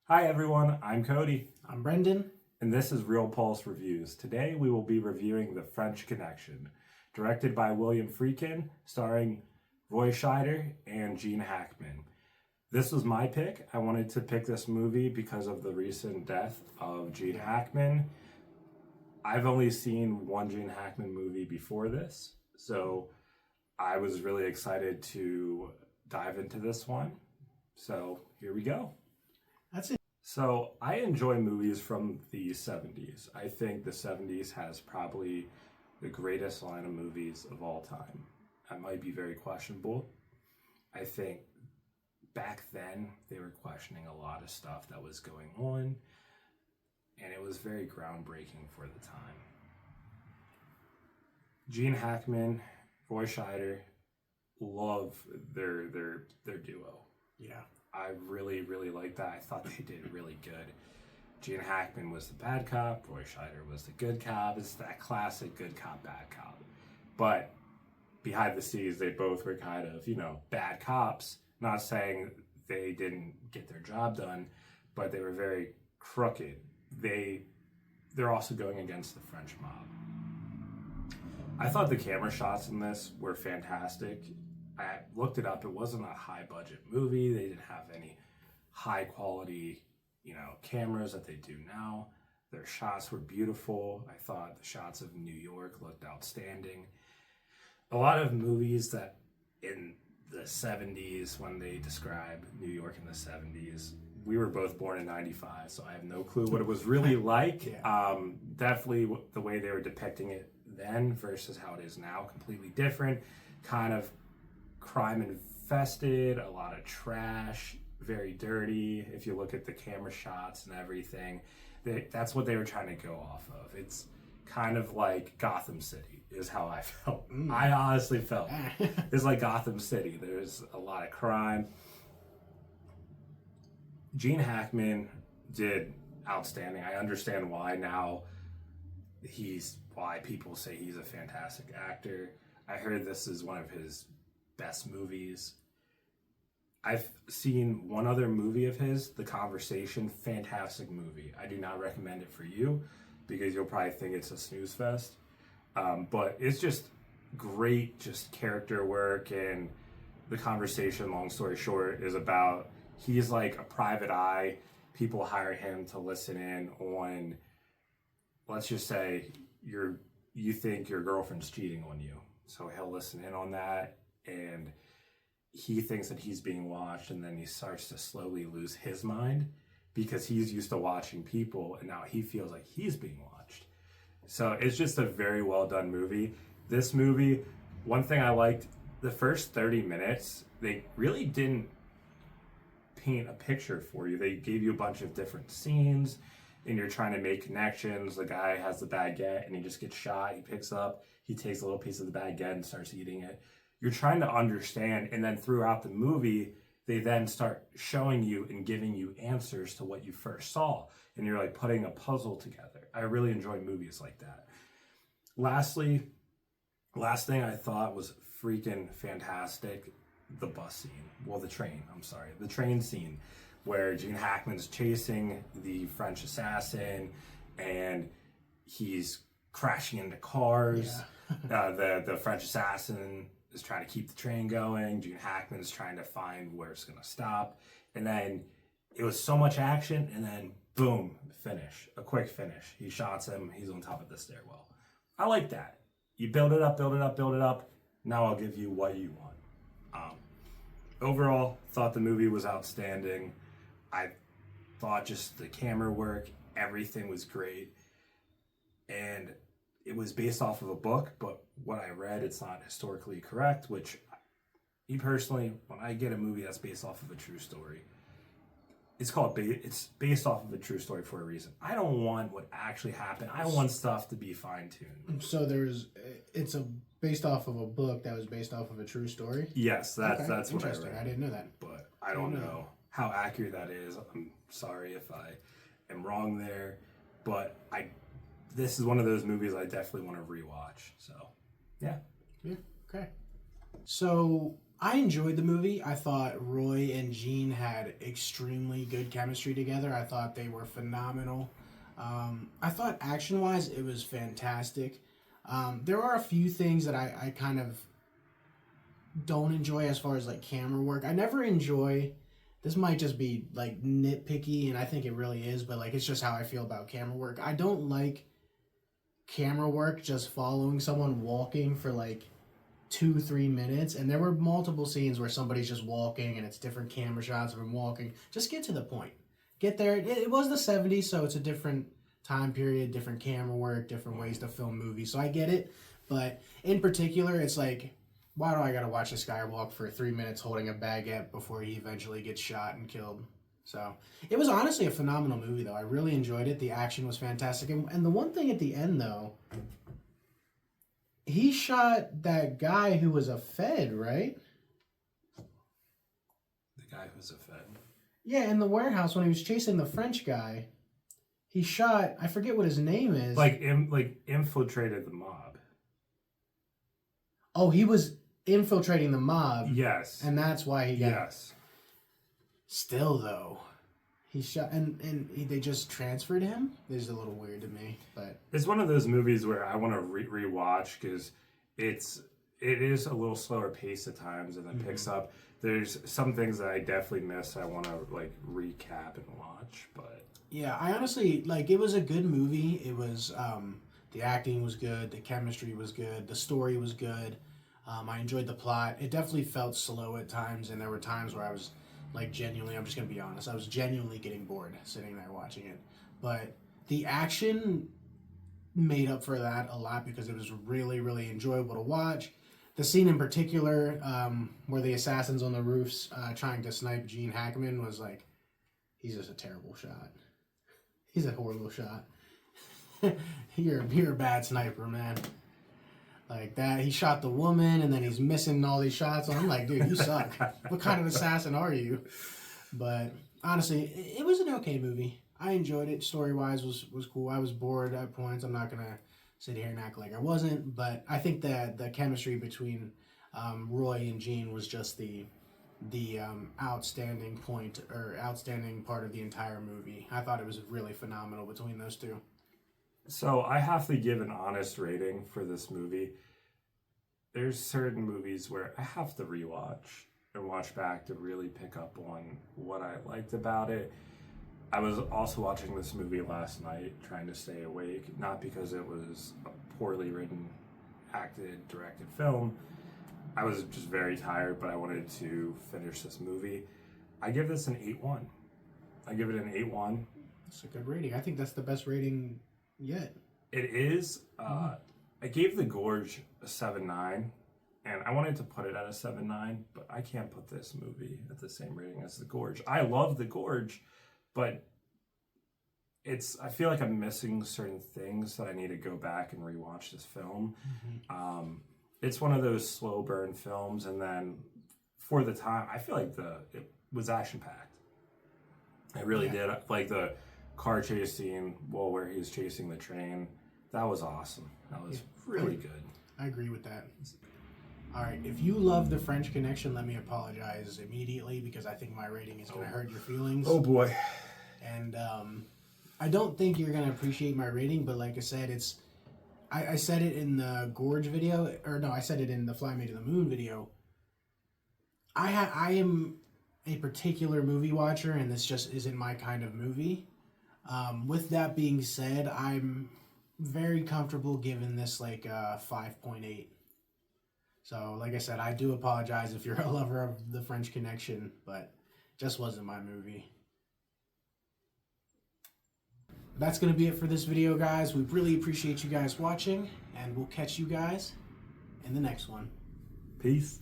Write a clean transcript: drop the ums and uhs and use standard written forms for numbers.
Hi everyone, I'm Cody, I'm Brendan. and this is Real Pulse Reviews. Today we will be reviewing The French Connection, directed by William Friedkin, starring Roy Scheider and Gene Hackman. This was my pick. I wanted to pick this movie because of the recent death of Gene Hackman. I've only seen one Gene Hackman movie before this, so I was really excited to dive into this one. So here we go. That's it. So I enjoy movies from the 70s. I think the 70s has probably the greatest line of movies of all time. That might be very questionable. I think back then they were questioning a lot of stuff that was going on, and it was very groundbreaking for the time. Gene Hackman, Roy Scheider, love their duo. Yeah. I really, really liked that. I thought they did really good. Gene Hackman was the bad cop. Roy Scheider was the good cop. It's that classic good cop, bad cop. But behind the scenes, they both were kind of, bad cops. Not saying they didn't get their job done, but they were very crooked. They're also going against the French mob. I thought the camera shots in this were fantastic. I looked it up. It wasn't a high budget movie. They didn't have any high quality, cameras that they do now. Their shots were beautiful. I thought the shots of New York looked outstanding. A lot of movies that in the 70s, when they describe New York in the 70s, we were both born in 95, so I have no clue what it was really like. Yeah. Definitely the way they were depicting it then versus how it is now, completely different. Kind of crime infested, a lot of trash, very dirty. If you look at the camera shots and everything, that's what they were trying to go off of. It's kind of like Gotham City is how I felt. I honestly felt it's like Gotham City. There's a lot of crime. Gene Hackman did outstanding. I understand why now why people say he's a fantastic actor. I heard this is one of his best movies. I've seen one other movie of his, The Conversation, fantastic movie. I do not recommend it for you because you'll probably think it's a snooze fest. But it's just great, just character work. And The Conversation, long story short, is about he's like a private eye. People hire him to listen in on, let's just say, you think your girlfriend's cheating on you. So he'll listen in on that, and he thinks that he's being watched, and then he starts to slowly lose his mind because he's used to watching people, and now he feels like he's being watched. So it's just a very well done movie. This movie, one thing I liked, the first 30 minutes, they really didn't paint a picture for you. They gave you a bunch of different scenes, and you're trying to make connections. The guy has the baguette and he just gets shot. He picks up, he takes a little piece of the baguette and starts eating it. You're trying to understand, and then throughout the movie, they then start showing you and giving you answers to what you first saw, and you're like putting a puzzle together. I really enjoy movies like that. Last thing I thought was freaking fantastic, the train scene where Gene Hackman's chasing the French assassin and he's crashing into cars. Yeah. The French assassin is trying to keep the train going. Gene Hackman's trying to find where it's going to stop. And then it was so much action, and then boom, a quick finish. He shots him. He's on top of the stairwell. I like that. You build it up. Now I'll give you what you want. Overall, thought the movie was outstanding. I thought just the camera work, everything was great. And it was based off of a book, but what I read, it's not historically correct, which, me personally, when I get a movie that's based off of a true story, it's based off of a true story for a reason. I don't want what actually happened. I want stuff to be fine-tuned. So it's based off of a book that was based off of a true story? Yes, that's what I read. I didn't know that. But I don't know how accurate that is. I'm sorry if I am wrong there, but this is one of those movies I definitely want to rewatch. So, yeah. Okay. So I enjoyed the movie. I thought Roy and Jean had extremely good chemistry together. I thought they were phenomenal. I thought action-wise, it was fantastic. There are a few things that I kind of don't enjoy as far as like camera work. I never enjoy. This might just be like nitpicky, and I think it really is, but like it's just how I feel about camera work. I don't like camera work just following someone walking for like 2-3 minutes, and there were multiple scenes where somebody's just walking and it's different camera shots of him walking. Just get to the point. Get there. It was the 70s, so it's a different time period, different camera work, different ways to film movies, so I get it. But in particular, it's like, why do I gotta watch this guy walk for 3 minutes holding a baguette before he eventually gets shot and killed? So it was honestly a phenomenal movie, though. I really enjoyed it. The action was fantastic, and the one thing at the end, though, he shot that guy who was a Fed, right? The guy who was a Fed. Yeah, in the warehouse when he was chasing the French guy, he shot. I forget what his name is. Like infiltrated the mob. Oh, he was infiltrating the mob. Yes. And that's why he got. Yes. Still though, he shot they just transferred him. This is a little weird to me, but it's one of those movies where I want to rewatch because it is a little slower pace at times, and then picks up. There's some things that I definitely miss. I want to like recap and watch, but yeah, I honestly like. It was a good movie. It was the acting was good, the chemistry was good, the story was good. I enjoyed the plot. It definitely felt slow at times, and there were times where I was like genuinely, I'm just gonna be honest, I was genuinely getting bored sitting there watching it. But the action made up for that a lot because it was really, really enjoyable to watch. The scene in particular, where the assassins on the roofs trying to snipe Gene Hackman was like, he's just a terrible shot. He's a horrible shot. You're a bad sniper, man. Like that, he shot the woman, and then he's missing all these shots. I'm like, dude, you suck. What kind of assassin are you? But honestly, it was an okay movie. I enjoyed it. Story-wise was cool. I was bored at points. I'm not gonna sit here and act like I wasn't. But I think that the chemistry between Roy and Jean was just the outstanding point or outstanding part of the entire movie. I thought it was really phenomenal between those two. So I have to give an honest rating for this movie. There's certain movies where I have to rewatch and watch back to really pick up on what I liked about it. I was also watching this movie last night, trying to stay awake, not because it was a poorly written, acted, directed film. I was just very tired, but I wanted to finish this movie. I give this an 8-1. I give it an 8-1. That's a good rating. I think that's the best rating yet. It is. I gave The Gorge a 7.9, and I wanted to put it at a 7.9, but I can't put this movie at the same rating as The Gorge. I love The Gorge, but I feel like I'm missing certain things that I need to go back and rewatch this film. It's one of those slow burn films, and then for the time, I feel like it was action packed. I really did. Like the car chase scene, where he was chasing the train, that was awesome. That was really good. I agree with that. All right, if you love The French Connection, let me apologize immediately because I think my rating is going to hurt your feelings. Oh boy. And I don't think you're going to appreciate my rating, but like I said, I said it in the Gorge video, or no, I said it in the Fly Me to the Moon video. I am a particular movie watcher, and this just isn't my kind of movie. With that being said, I'm very comfortable giving this like a 5.8. So, like I said, I do apologize if you're a lover of The French Connection, but it just wasn't my movie. That's going to be it for this video, guys. We really appreciate you guys watching, and we'll catch you guys in the next one. Peace.